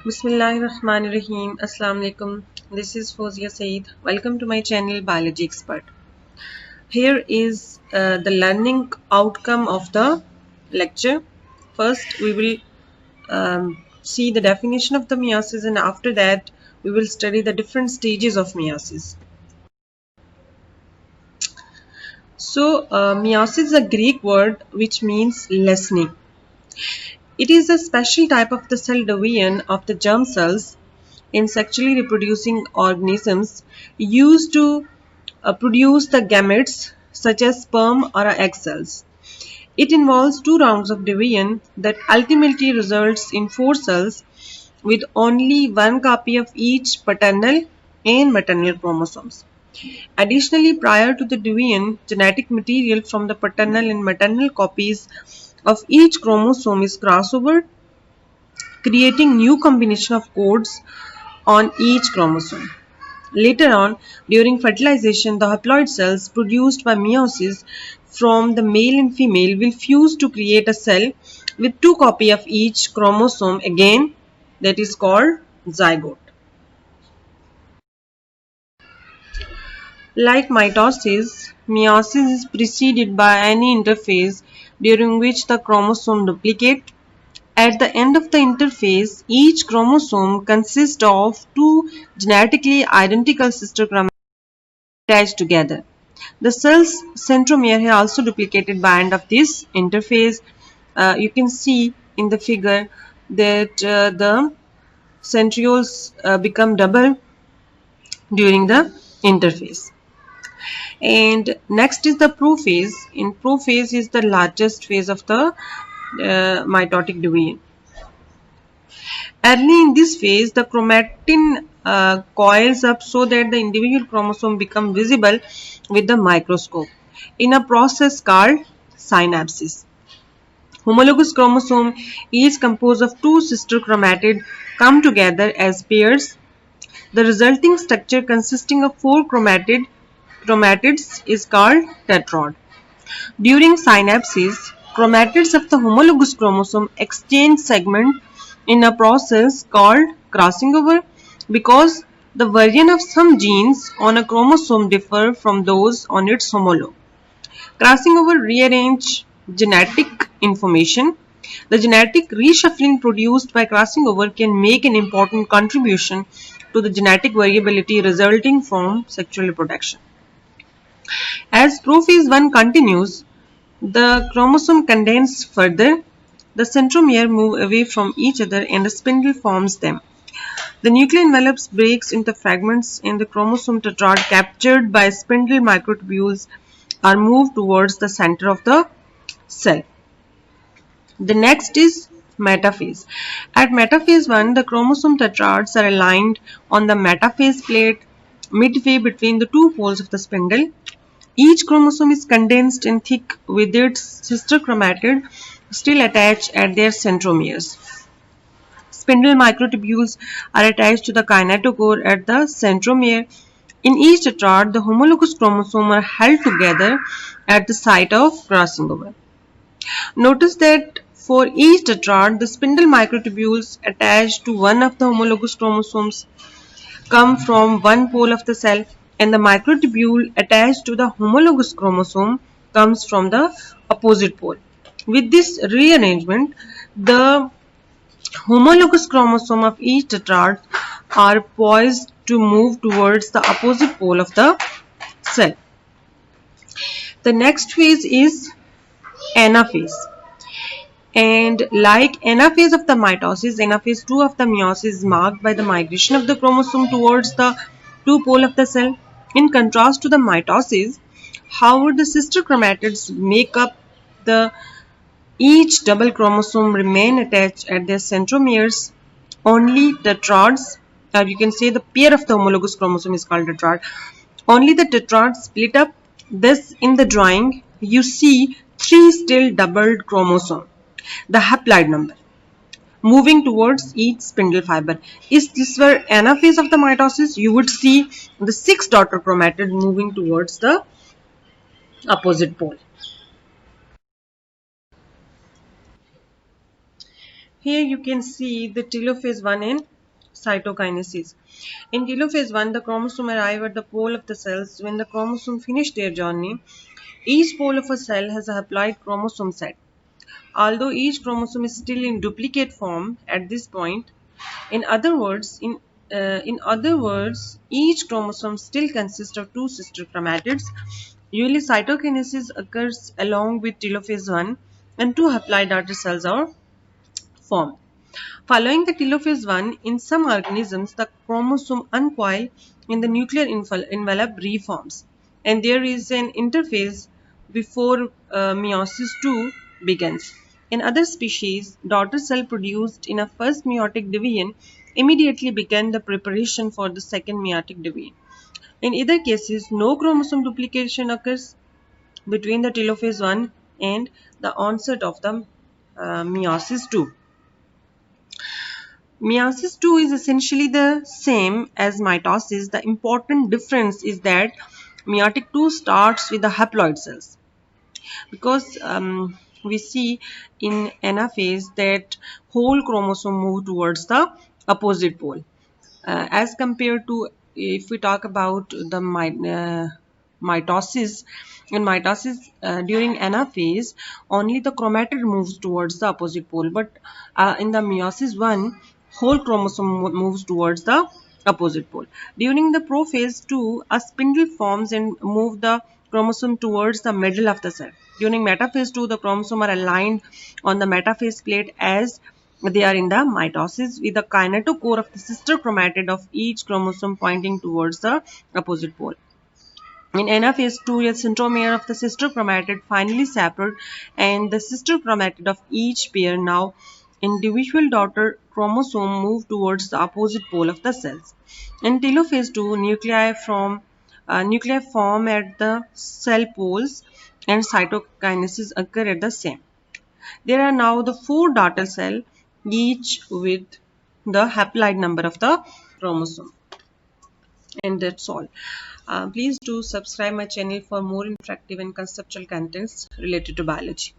Bismillahirrahmanirrahim. Assalamu alaikum. This is Fozia Saeed. Welcome to my channel Biology Expert. Here is the learning outcome of the lecture. First, we will see the definition of the meiosis, and after that, we will study the different stages of meiosis. So, meiosis is a Greek word which means lessening. It is a special type of the cell division of the germ cells in sexually reproducing organisms used to produce the gametes such as sperm or egg cells. It involves two rounds of division that ultimately results in 4 cells with only one copy of each paternal and maternal chromosomes. Additionally, prior to the division, genetic material from the paternal and maternal copies of each chromosome is crossover, creating new combination of codes on each chromosome. Later on, during fertilization, the haploid cells produced by meiosis from the male and female will fuse to create a cell with two copies of each chromosome, again that is called zygote. Like mitosis, meiosis is preceded by any interphase during which the chromosome duplicate. At the end of the interphase, each chromosome consists of two genetically identical sister chromosomes attached together. The cell's centromere is also duplicated by end of this interphase. You can see in the figure that the centrioles become double during the interphase. And next is the prophase. In prophase is the largest phase of the mitotic division. Early in this phase, the chromatin coils up so that the individual chromosome become visible with the microscope in a process called synapsis. Homologous chromosome is composed of two sister chromatids come together as pairs. The resulting structure consisting of four chromatids is called tetrad. During synapsis, chromatids of the homologous chromosome exchange segment in a process called crossing over because the version of some genes on a chromosome differ from those on its homologue. Crossing over rearrange genetic information. The genetic reshuffling produced by crossing over can make an important contribution to the genetic variability resulting from sexual reproduction. As prophase 1 continues, the chromosome condenses further, the centromere move away from each other and a spindle forms them. The nuclear envelope breaks into fragments and the chromosome tetrad captured by spindle microtubules are moved towards the center of the cell. The next is metaphase. At metaphase 1, the chromosome tetrads are aligned on the metaphase plate midway between the two poles of the spindle. Each chromosome is condensed and thick with its sister chromatid still attached at their centromeres. Spindle microtubules are attached to the kinetochore at the centromere. In each tetrad, the homologous chromosomes are held together at the site of crossing over. Notice that for each tetrad, the spindle microtubules attached to one of the homologous chromosomes come from one pole of the cell and the microtubule attached to the homologous chromosome comes from the opposite pole. With this rearrangement, the homologous chromosome of each tetrad are poised to move towards the opposite pole of the cell. The next phase is anaphase. And like anaphase of the mitosis, anaphase 2 of the meiosis is marked by the migration of the chromosome towards the two pole of the cell. In contrast to the mitosis, however, the sister chromatids make up the each double chromosome remain attached at their centromeres. Only tetrads, or you can say the pair of the homologous chromosome is called tetrad. Only the tetrads split up. Thus, in the drawing, you see three still doubled chromosomes, the haploid number, moving towards each spindle fiber. If this were anaphase of the mitosis, you would see the 6 daughter chromatids moving towards the opposite pole. Here you can see the telophase 1 and cytokinesis. In telophase 1, the chromosome arrive at the pole of the cells. When the chromosome finish their journey, each pole of a cell has a haploid chromosome set. Although each chromosome is still in duplicate form at this point, in other words, each chromosome still consists of two sister chromatids. Usually, cytokinesis occurs along with telophase 1, and two haploid daughter cells are formed. Following the telophase 1, in some organisms, the chromosome uncoil in the nuclear envelope reforms, and there is an interphase before meiosis II begins. In other species, daughter cell produced in a first meiotic division immediately began the preparation for the second meiotic division. In either cases, no chromosome duplication occurs between the telophase 1 and the onset of the meiosis II. Meiosis II is essentially the same as mitosis. The important difference is that meiotic II starts with the haploid cells, because we see in anaphase that whole chromosome move towards the opposite pole, as compared to if we talk about the mitosis. In mitosis, during anaphase, only the chromatid moves towards the opposite pole, but in the meiosis 1, whole chromosome moves towards the opposite pole. During the prophase 2, a spindle forms and move the chromosome towards the middle of the cell. During metaphase 2, the chromosomes are aligned on the metaphase plate as they are in the mitosis, with the kinetochore of the sister chromatid of each chromosome pointing towards the opposite pole. In anaphase 2, a centromere of the sister chromatid finally separate, and the sister chromatid of each pair, now individual daughter chromosome, move towards the opposite pole of the cells. In telophase 2, nuclei form at the cell poles, and cytokinesis occur at the same. There are now the 4 daughter cells, each with the haploid number of the chromosome. And that's all. Please do subscribe my channel for more interactive and conceptual contents related to biology.